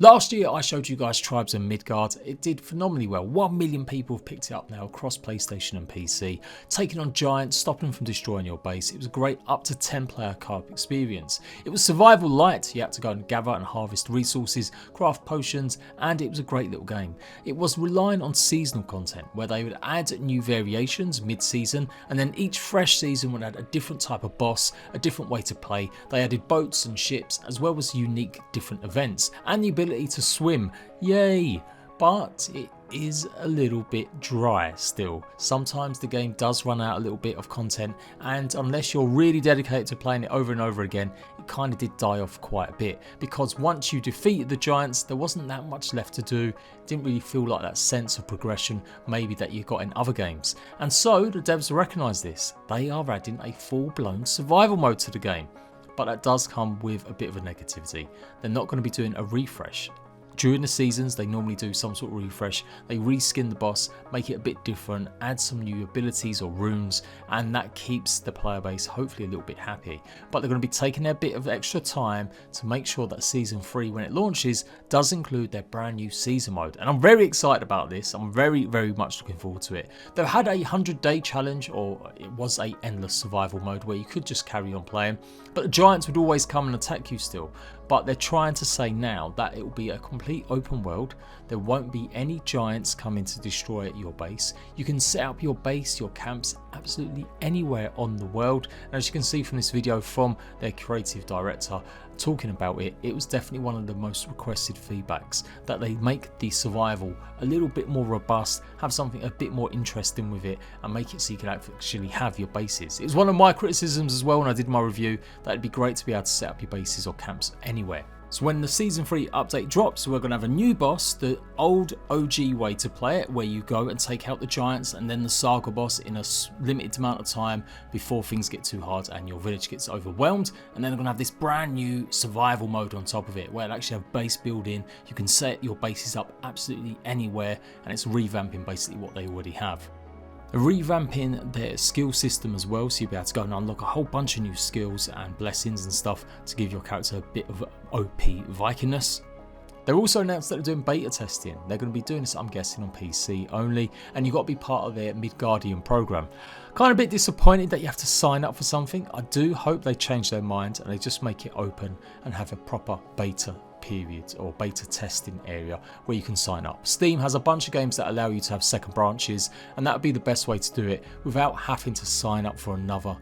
Last year I showed you guys Tribes and MIDGARD. It did phenomenally well. 1 million people have picked it up now across PlayStation and PC, taking on giants, stopping them from destroying your base. It was a great up to 10 player co-op experience. It was survival light, you had to go and gather and harvest resources, craft potions, and it was a great little game. It was relying on seasonal content where they would add new variations mid-season, and then each fresh season would add a different type of boss, a different way to play. They added boats and ships as well as unique different events and the ability to swim, yay! But it is a little bit dry still. Sometimes the game does run out a little bit of content, and unless you're really dedicated to playing it over and over again, it kind of did die off quite a bit, because once you defeated the giants there wasn't that much left to do. It didn't really feel like that sense of progression maybe that you got in other games, and so the devs recognise this. They are adding a full-blown survival mode to the game. But that does come with a bit of a negativity. They're not going to be doing a refresh. During the seasons they normally do some sort of refresh, they reskin the boss, make it a bit different, add some new abilities or runes, and that keeps the player base hopefully a little bit happy. But they're going to be taking their bit of extra time to make sure that Season 3 when it launches does include their brand new season mode, and I'm very excited about this. I'm very much looking forward to it. They've had a 100-day challenge, or it was a endless survival mode where you could just carry on playing, but the giants would always come and attack you still. But they're trying to say now that it will be a complete open world. There won't be any giants coming to destroy your base. You can set up your base, your camps, absolutely anywhere on the world. And as you can see from this video from their creative director talking about it, it was definitely one of the most requested feedbacks, that they make the survival a little bit more robust, have something a bit more interesting with it, and make it so you can actually have your bases. It was one of my criticisms as well when I did my review, that it'd be great to be able to set up your bases or camps anywhere. So when the Season 3 update drops, we're going to have a new boss, the old OG way to play it, where you go and take out the giants and then the saga boss in a limited amount of time before things get too hard and your village gets overwhelmed. And then they're going to have this brand new survival mode on top of it, where it actually have base building. You can set your bases up absolutely anywhere, and it's revamping basically what they already have. Revamping their skill system as well, so you'll be able to go and unlock a whole bunch of new skills and blessings and stuff to give your character a bit of OP Vikingness. They're also announced that they're doing beta testing. They're going to be doing this, I'm guessing, on PC only, and you've got to be part of their MIDGARDian program. Kind of a bit disappointed that you have to sign up for something. I do hope they change their mind and they just make it open and have a proper beta period or beta testing area where you can sign up. Steam has a bunch of games that allow you to have second branches, and that would be the best way to do it without having to sign up for another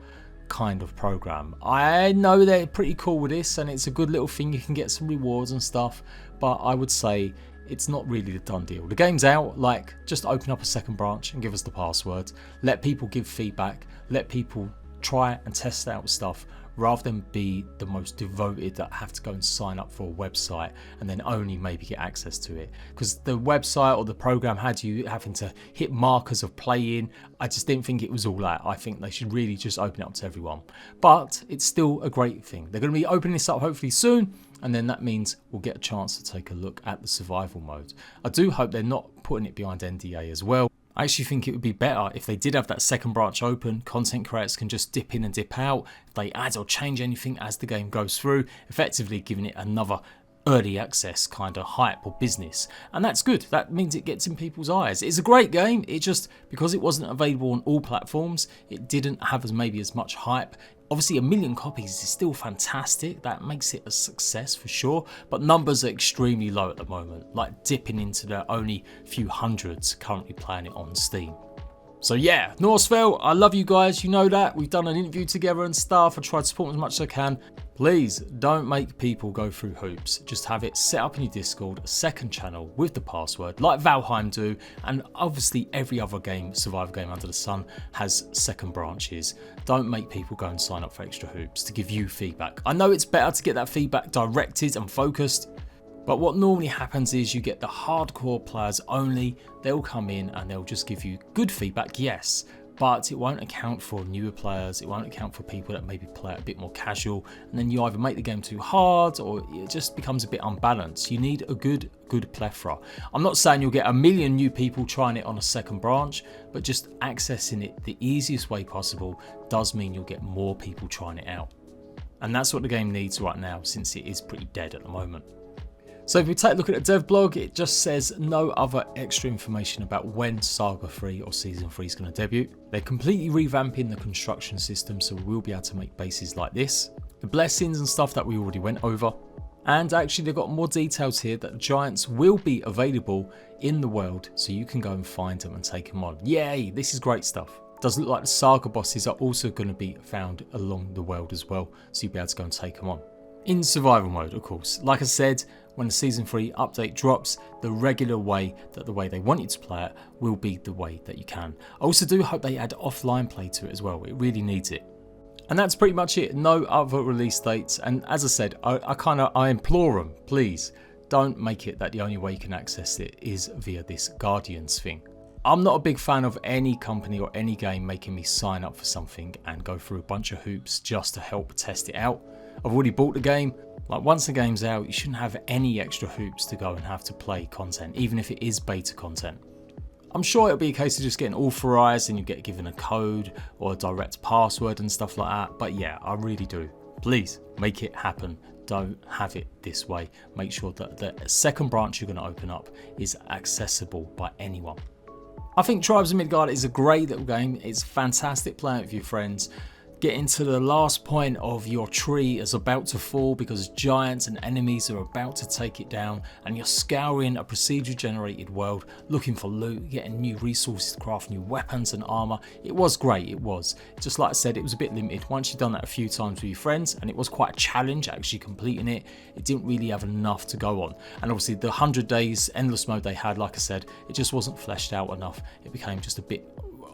kind of program. I know they're pretty cool with this and it's a good little thing, you can get some rewards and stuff, but I would say it's not really the done deal. The game's out, like, just open up a second branch and give us the password, let people give feedback, let people try and test out stuff, rather than be the most devoted that have to go and sign up for a website and then only maybe get access to it. Because the website or the program had you having to hit markers of playing. I just didn't think it was all that. I think they should really just open it up to everyone. But it's still a great thing. They're going to be opening this up hopefully soon, and then that means we'll get a chance to take a look at the survival mode. I do hope they're not putting it behind NDA as well. I actually think it would be better if they did have that second branch open. Content creators can just dip in and dip out. If they add or change anything as the game goes through, effectively giving it another early access kind of hype or business, and that's good. That means it gets in people's eyes. It's a great game, it just, because it wasn't available on all platforms, it didn't have as much hype. Obviously 1 million copies is still fantastic, that makes it a success for sure, but numbers are extremely low at the moment, like dipping into the only few hundreds currently playing it on Steam. So yeah, Northville, I love you guys, you know that. We've done an interview together and stuff. I tried to support them as much as I can. Please don't make people go through hoops. Just have it set up in your Discord, a second channel with the password, like VALHEIM do, and obviously every other game, survival game under the sun, has second branches. Don't make people go and sign up for extra hoops to give you feedback. I know it's better to get that feedback directed and focused, but what normally happens is you get the hardcore players only. They'll come in and they'll just give you good feedback, yes, but it won't account for newer players. It won't account for people that maybe play it a bit more casual, and then you either make the game too hard or it just becomes a bit unbalanced. You need a good plethora. I'm not saying you'll get 1 million new people trying it on a second branch, but just accessing it the easiest way possible does mean you'll get more people trying it out. And that's what the game needs right now, since it is pretty dead at the moment. So if we take a look at the dev blog, it just says no other extra information about when Saga 3 or Season 3 is going to debut. They're completely revamping the construction system, so we'll be able to make bases like this. The blessings and stuff that we already went over. And actually they've got more details here that giants will be available in the world, so you can go and find them and take them on. Yay, this is great stuff. Does look like the Saga bosses are also going to be found along the world as well, so you'll be able to go and take them on. In survival mode, of course. Like I said, when the Season 3 update drops, the regular way that the way they want you to play it will be the way that you can. I also do hope they add offline play to it as well. It really needs it. And that's pretty much it. No other release dates. And as I said, I implore them, please don't make it that the only way you can access it is via this Guardians thing. I'm not a big fan of any company or any game making me sign up for something and go through a bunch of hoops just to help test it out. I've already bought the game. Like, once the game's out, you shouldn't have any extra hoops to go and have to play content, even if it is beta content. I'm sure it'll be a case of just getting authorized and you get given a code or a direct password and stuff like that. But yeah, I really do. Please make it happen. Don't have it this way. Make sure that the second branch you're going to open up is accessible by anyone. I think Tribes of Midgard is a great little game. It's fantastic playing it with your friends. Getting to the last point of your tree is about to fall because giants and enemies are about to take it down, and you're scouring a procedure generated world looking for loot, getting new resources to craft new weapons and armor. It was great, it was. Just like I said, it was a bit limited. Once you've done that a few times with your friends, and it was quite a challenge actually completing it, it didn't really have enough to go on. And obviously the 100 days endless mode they had, like I said, it just wasn't fleshed out enough. It became just a bit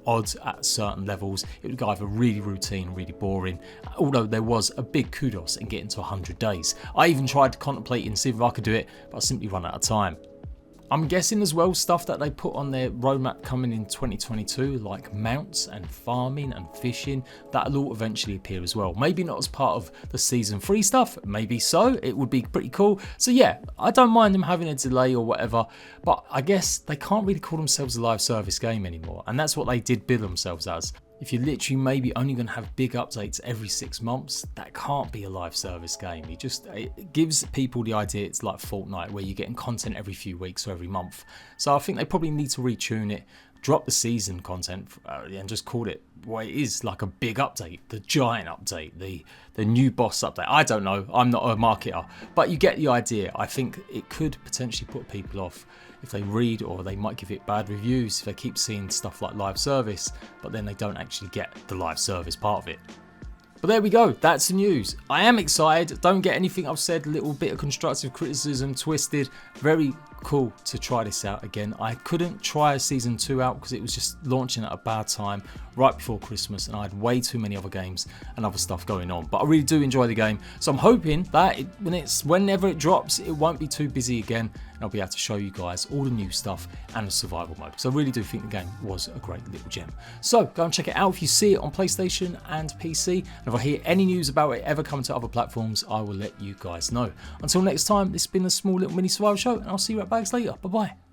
odd at certain levels. It would go either really routine, really boring, although there was a big kudos in getting to 100 days. I even tried contemplating see if I could do it, but I simply run out of time. I'm guessing as well stuff that they put on their roadmap coming in 2022, like mounts and farming and fishing, that'll all eventually appear as well. Maybe not as part of the Season 3 stuff, maybe so, it would be pretty cool. So yeah, I don't mind them having a delay or whatever, but I guess they can't really call themselves a live service game anymore, and that's what they did bill themselves as. If you're literally maybe only going to have big updates every 6 months, that can't be a live service game. It gives people the idea it's like Fortnite, where you're getting content every few weeks or every month. So I think they probably need to retune it, drop the season content and just call it what it is, like a big update, the giant update, the new boss update. I don't know, I'm not a marketer, but you get the idea. I think it could potentially put people off if they read, or they might give it bad reviews if they keep seeing stuff like live service, but then they don't actually get the live service part of it. But there we go, that's the news. I am excited, don't get anything I've said, a little bit of constructive criticism twisted. Very cool to try this out again. I couldn't try Season 2 out because it was just launching at a bad time, right before Christmas, and I had way too many other games and other stuff going on. But I really do enjoy the game, so I'm hoping that whenever it drops, it won't be too busy again, and I'll be able to show you guys all the new stuff and the survival mode. So I really do think the game was a great little gem. So go and check it out if you see it on PlayStation and PC. And if I hear any news about it ever coming to other platforms, I will let you guys know. Until next time, this has been a small little mini survival show, and I'll see you at bags later. Bye bye.